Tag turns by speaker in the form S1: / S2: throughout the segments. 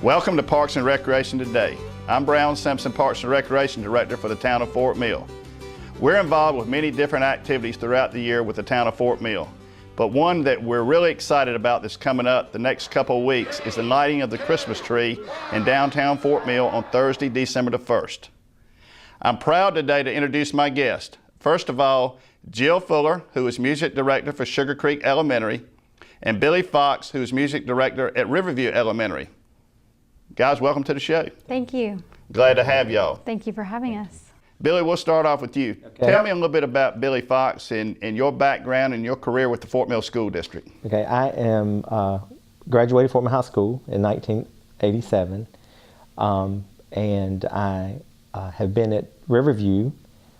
S1: Welcome to Parks and Recreation Today. I'm Brown Simpson, Parks and Recreation Director for the town of Fort Mill. We're involved with many different activities throughout the year with the town of Fort Mill, but one that we're really excited about that's coming up the next couple of weeks is the lighting of the Christmas tree in downtown Fort Mill on Thursday, December the 1st. I'm proud today to introduce my guest. First of all, Jill Fuller, who is Music Director for Sugar Creek Elementary, and Billy Foxx, who is Music Director at Riverview Elementary. Guys, welcome to the show.
S2: Thank you.
S1: Glad to have y'all.
S2: Thank you for having us.
S1: Billy, we'll start off with you. Okay. Tell me a little bit about Billy Foxx and your background and your career with the Fort Mill School District.
S3: Okay, I am graduated Fort Mill High School in 1987, and I have been at Riverview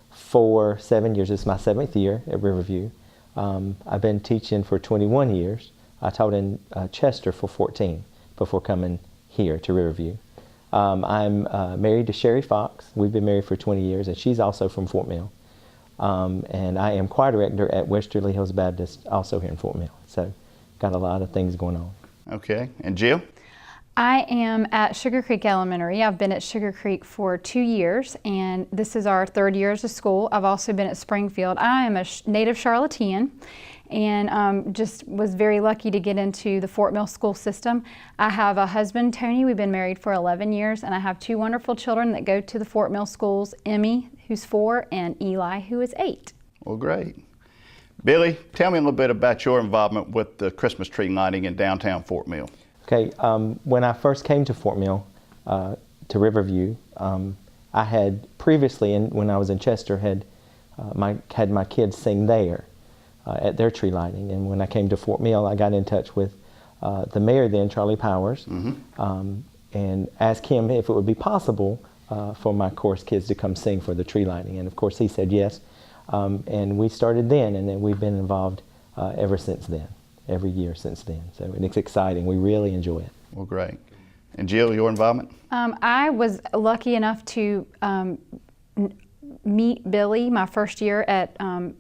S3: for 7 years. It's my 7th year at Riverview. I've been teaching for 21 years. I taught in Chester for 14 before coming here to Riverview. I'm married to Sherry Foxx. We've been married for 20 years, and she's also from Fort Mill. And I am choir director at Westerly Hills Baptist, also here in Fort Mill. So, got a lot of things going on.
S1: Okay, and Jill?
S2: I am at Sugar Creek Elementary. I've been at Sugar Creek for 2 years, and this is our 3rd year as a school. I've also been at Springfield. I am a native Charlottean, and just was very lucky to get into the Fort Mill school system. I have a husband, Tony. We've been married for 11 years, and I have 2 wonderful children that go to the Fort Mill schools, Emmy, who's 4, and Eli, who is 8.
S1: Well, great. Billy, tell me a little bit about your involvement with the Christmas tree lighting in downtown Fort Mill.
S3: Okay, when I first came to Fort Mill, to Riverview, I had previously, when I was in Chester, had my kids sing there at their tree lighting. And when I came to Fort Mill, I got in touch with the mayor then, Charlie Powers, and asked him if it would be possible for my chorus kids to come sing for the tree lighting. And of course he said yes, and we started then, and then we've been involved ever since then. Every year since then. So it's exciting. We really enjoy it.
S1: Well, great. And Jill, your involvement?
S2: I was lucky enough to meet Billy my first year at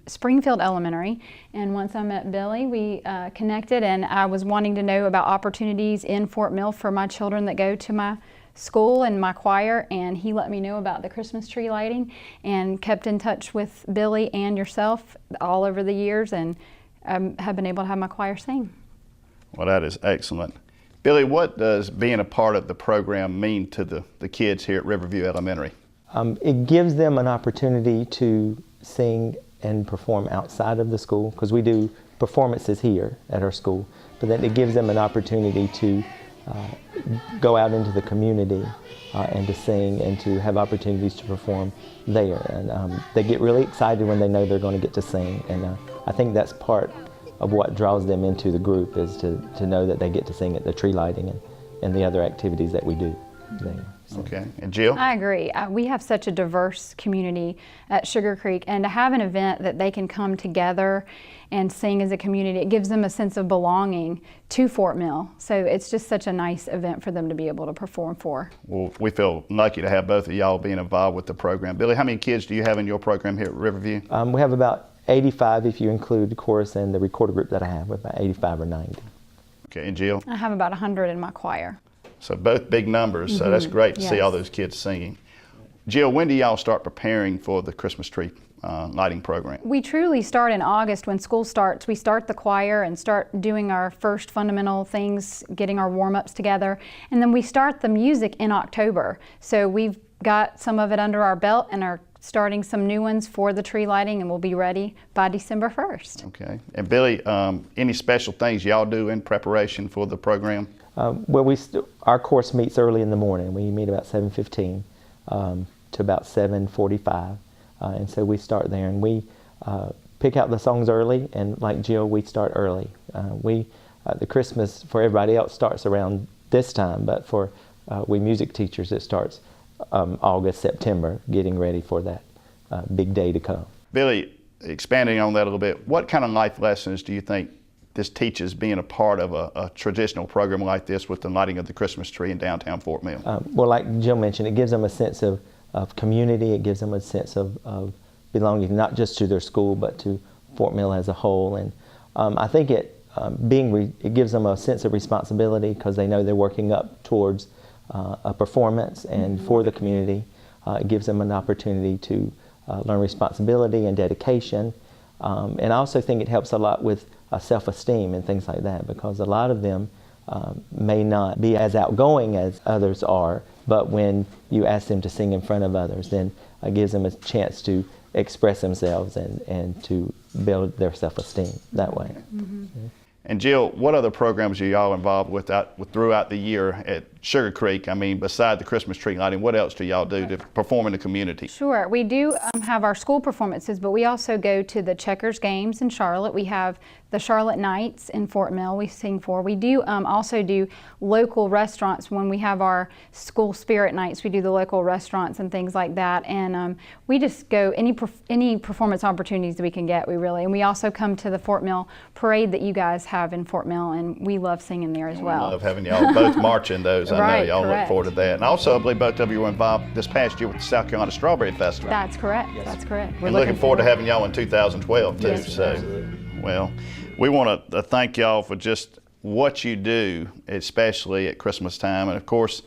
S2: Springfield Elementary. And once I met Billy, we connected, and I was wanting to know about opportunities in Fort Mill for my children that go to my school and my choir, and he let me know about the Christmas tree lighting and kept in touch with Billy and yourself all over the years, and have been able to have my choir sing.
S1: Well, that is excellent. Billy, what does being a part of the program mean to the kids here at Riverview Elementary?
S3: It gives them an opportunity to sing and perform outside of the school, because we do performances here at our school, but then it gives them an opportunity to go out into the community and to sing and to have opportunities to perform there. And they get really excited when they know they're going to get to sing, and I think that's part of what draws them into the group, is to know that they get to sing at the tree lighting and the other activities that we do there. So.
S1: Okay, and Jill?
S2: I agree. We have such a diverse community at Sugar Creek, and to have an event that they can come together and sing as a community, it gives them a sense of belonging to Fort Mill. So it's just such a nice event for them to be able to perform for.
S1: Well, we feel lucky to have both of y'all being involved with the program. Billy, how many kids do you have in your program here at Riverview?
S3: We have about 85 if you include the chorus and the recorder group that I have, with about 85 or 90.
S1: Okay, and Jill?
S2: I have about 100 in my choir.
S1: So both big numbers, so that's great to see all those kids singing. Jill, when do y'all start preparing for the Christmas tree lighting program?
S2: We truly start in August when school starts. We start the choir and start doing our first fundamental things, getting our warm-ups together, and then we start the music in October. So we've got some of it under our belt and are starting some new ones for the tree lighting, and we'll be ready by December 1st.
S1: Okay. And Billy, any special things y'all do in preparation for the program?
S3: Well, our course meets early in the morning. We meet about 7:15 to about 7:45, and so we start there, and we pick out the songs early, and like Jill, we start early. The Christmas for everybody else starts around this time, but for we music teachers, it starts August, September, getting ready for that big day to come.
S1: Billy, expanding on that a little bit, what kind of life lessons do you think this teaches being a part of a traditional program like this with the lighting of the Christmas tree in downtown Fort Mill?
S3: Well, like Jill mentioned, it gives them a sense of community. It gives them a sense of belonging, not just to their school, but to Fort Mill as a whole. And I think it gives them a sense of responsibility, because they know they're working up towards a performance and for the community. It gives them an opportunity to learn responsibility and dedication. And I also think it helps a lot with self-esteem and things like that, because a lot of them may not be as outgoing as others are, but when you ask them to sing in front of others, then it gives them a chance to express themselves and to build their self-esteem that way.
S2: Mm-hmm.
S3: Yeah.
S1: And Jill, what other programs are y'all involved with throughout the year at Sugar Creek? I mean, beside the Christmas tree lighting, what else do y'all do to perform in the community?
S2: Sure, we do have our school performances, but we also go to the Checkers games in Charlotte. We have the Charlotte Nights in Fort Mill we sing for. We do also do local restaurants when we have our school spirit nights. We do the local restaurants and things like that, and we just go any performance opportunities that we can get. And we also come to the Fort Mill parade that you guys have in Fort Mill, and we love singing there as well.
S1: We love having y'all both march in those. I
S2: Right,
S1: know y'all look
S2: correct.
S1: forward to that. And also, I believe both of you were involved this past year with the South Carolina Strawberry Festival.
S2: That's correct. That's correct. We're
S1: And looking forward to having y'all in 2012 too.
S2: Yes,
S1: So, well, we want to thank y'all for just what you do, especially at Christmas time. And of course,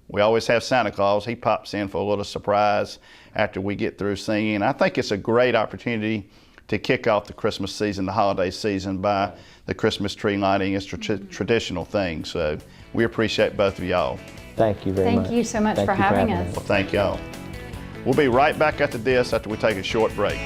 S1: we always have Santa Claus. He pops in for a little surprise after we get through singing. I think it's a great opportunity to kick off the Christmas season, the holiday season, by the Christmas tree lighting. It's traditional thing. So we appreciate both of y'all.
S3: Thank you very much.
S2: Thank you so much
S3: Thank
S2: for
S3: you
S2: having us.
S1: Well, thank y'all. We'll be right back after this, after we take a short break.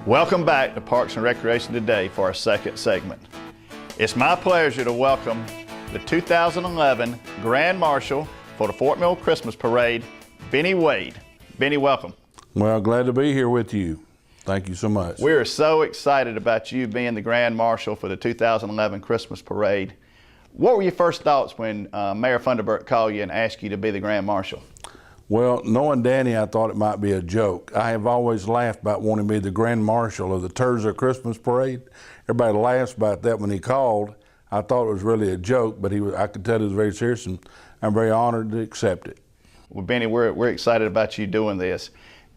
S1: Welcome back to Parks and Recreation Today for our second segment. It's my pleasure to welcome the 2011 Grand Marshal for the Fort Mill Christmas Parade, Benny Wade. Benny, welcome.
S4: Well, glad to be here with you. Thank you so much.
S1: We're so excited about you being the Grand Marshal for the 2011 Christmas Parade. What were your first thoughts when Mayor Funderburk called you and asked you to be the Grand Marshal?
S4: Well, knowing Danny, I thought it might be a joke. I have always laughed about wanting to be the Grand Marshal of the Terza Christmas Parade. Everybody laughs about that when he called. I thought it was really a joke, but I could tell he was very serious, and I'm very honored to accept it.
S1: Well, Benny, we're excited about you doing this.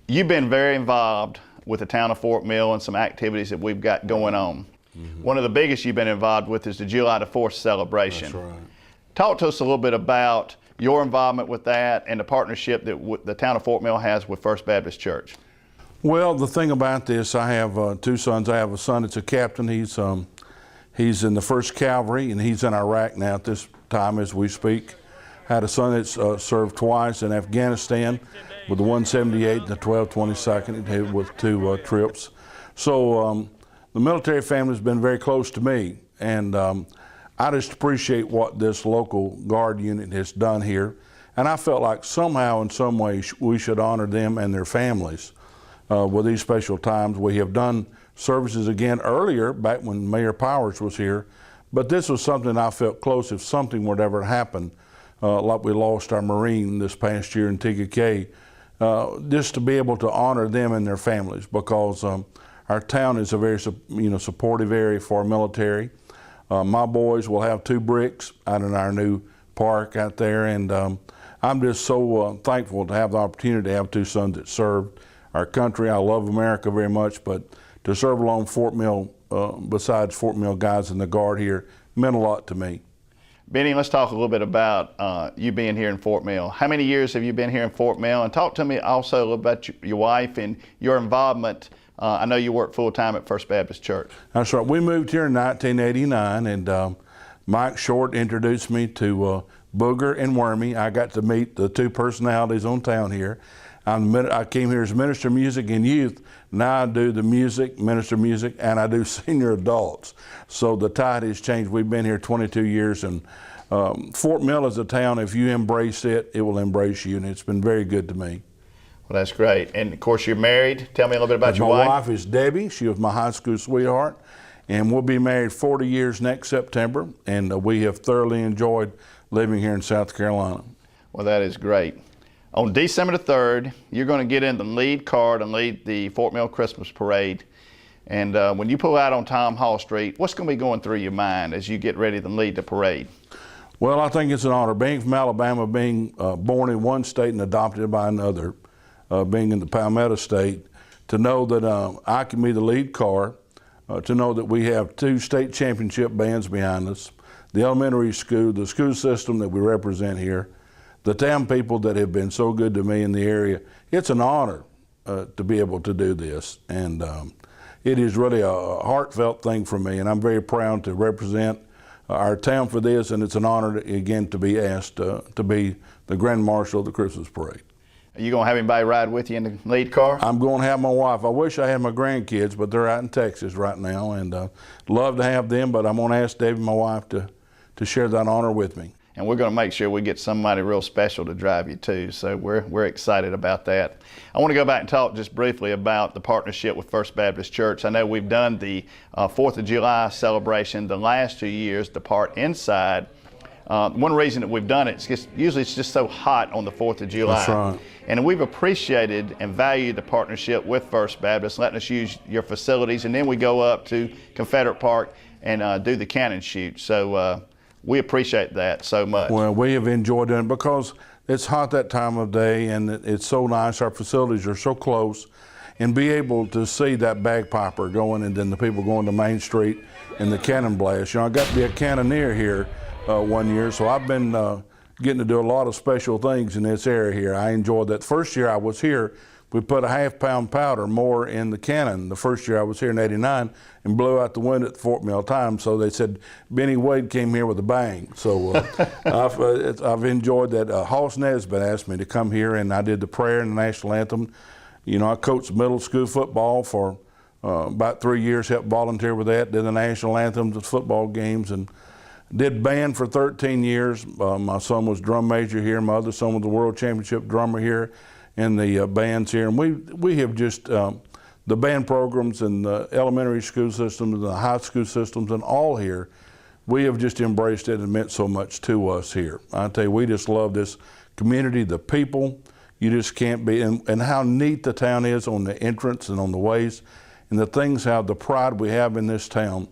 S1: You've been very involved with the town of Fort Mill and some activities that we've got going on. Mm-hmm. One of the biggest you've been involved with is the July the 4th celebration.
S4: That's right.
S1: Talk to us a little bit about your involvement with that and the partnership that the town of Fort Mill has with First Baptist Church.
S4: Well, the thing about this, I have two sons. I have a son that's a captain. He's in the 1st Cavalry, and he's in Iraq now at this time as we speak. I had a son that's served twice in Afghanistan with the 178 and the 1222nd with 2 trips. So the military family's been very close to me, and I just appreciate what this local Guard unit has done here. And I felt like somehow, in some way, we should honor them and their families with these special times. We have done services again earlier, back when Mayor Powers was here, but this was something I felt close if something would ever happen, like we lost our Marine this past year in TKK, just to be able to honor them and their families, because our town is a very supportive area for our military. My boys will have 2 bricks out in our new park out there, and I'm just so thankful to have the opportunity to have 2 sons that served our country. I love America very much, but to serve along Fort Mill, besides Fort Mill guys in the Guard here, meant a lot to me.
S1: Benny, let's talk a little bit about you being here in Fort Mill. How many years have you been here in Fort Mill? And talk to me also a little about your wife and your involvement. I know you work full-time at First Baptist Church.
S4: That's right. We moved here in 1989, and Mike Short introduced me to Booger and Wormy. I got to meet the two personalities on town here. I came here as minister of music and youth. Now I do the music, minister of music, and I do senior adults. So the tide has changed. We've been here 22 years, and Fort Mill is a town, if you embrace it, it will embrace you, and it's been very good to me.
S1: Well, that's great. And of course, you're married. Tell me a little bit about your wife.
S4: My wife is Debbie. She was my high school sweetheart, and we'll be married 40 years next September, and we have thoroughly enjoyed living here in South Carolina.
S1: Well, that is great. On December the 3rd, you're going to get in the lead card and lead the Fort Mill Christmas Parade. And when you pull out on Tom Hall Street, what's going to be going through your mind as you get ready to lead the parade?
S4: Well, I think it's an honor. Being from Alabama, being born in one state and adopted by another, being in the Palmetto State, to know that I can be the lead car, to know that we have 2 state championship bands behind us, the elementary school, the school system that we represent here, the town people that have been so good to me in the area. It's an honor to be able to do this, and it is really a heartfelt thing for me, and I'm very proud to represent our town for this, and it's an honor again to be asked to be the Grand Marshal of the Christmas Parade.
S1: Are you going to have anybody ride with you in the lead car?
S4: I'm going to have my wife. I wish I had my grandkids, but they're out in Texas right now, and love to have them, but I'm going to ask Debbie, my wife, to share that honor with me.
S1: And we're going to make sure we get somebody real special to drive you too. So we're excited about that. I want to go back and talk just briefly about the partnership with First Baptist Church. I know we've done the 4th of July celebration the last 2 years, the part inside. One reason that we've done it is usually it's just so hot on the 4th of July.
S4: That's right.
S1: And we've appreciated and valued the partnership with First Baptist, letting us use your facilities. And then we go up to Confederate Park and do the cannon shoot. So we appreciate that so much.
S4: Well, we have enjoyed it because it's hot that time of day, and it's so nice. Our facilities are so close, and be able to see that bagpiper going and then the people going to Main Street and the cannon blast. You know, I got to be a cannoneer here one year, so I've been getting to do a lot of special things in this area here. I enjoyed that. First year I was here, we put a half-pound powder more in the cannon. The first year I was here in '89 and blew out the window at the Fort Mill Times. So they said Benny Wade came here with a bang. So I've enjoyed that. Hoss Nesbitt asked me to come here, and I did the prayer and the national anthem. You know, I coached middle school football for about 3 years, helped volunteer with that, did the national anthems at football games, and did band for 13 years. My son was drum major here. My other son was the world championship drummer here. In the bands here, and we have just the band programs and the elementary school systems and the high school systems and all here, we have just embraced it and meant so much to us here. I tell you, we just love this community, the people. You just can't be, and how neat the town is on the entrance and on the ways, and the things, how the pride we have in this town.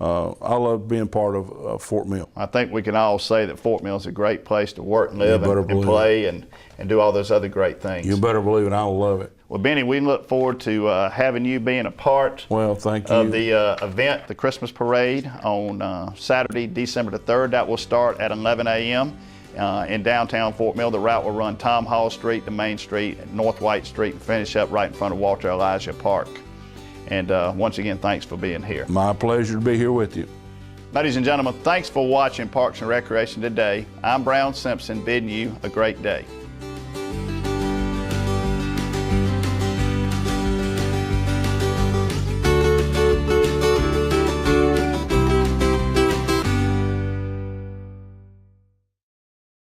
S4: I love being part of Fort Mill.
S1: I think we can all say that Fort Mill is a great place to work and live and play and do all those other great things.
S4: You better believe it. I love it.
S1: Well, Benny, we look forward to having you being a part
S4: thank you.
S1: of the event, the Christmas Parade, on Saturday, December the 3rd. That will start at 11 a.m. In downtown Fort Mill. The route will run Tom Hall Street to Main Street, North White Street, and finish up right in front of Walter Elijah Park. And once again, thanks for being here.
S4: My pleasure to be here with you.
S1: Ladies and gentlemen, thanks for watching Parks and Recreation today. I'm Brown Simpson, bidding you a great day.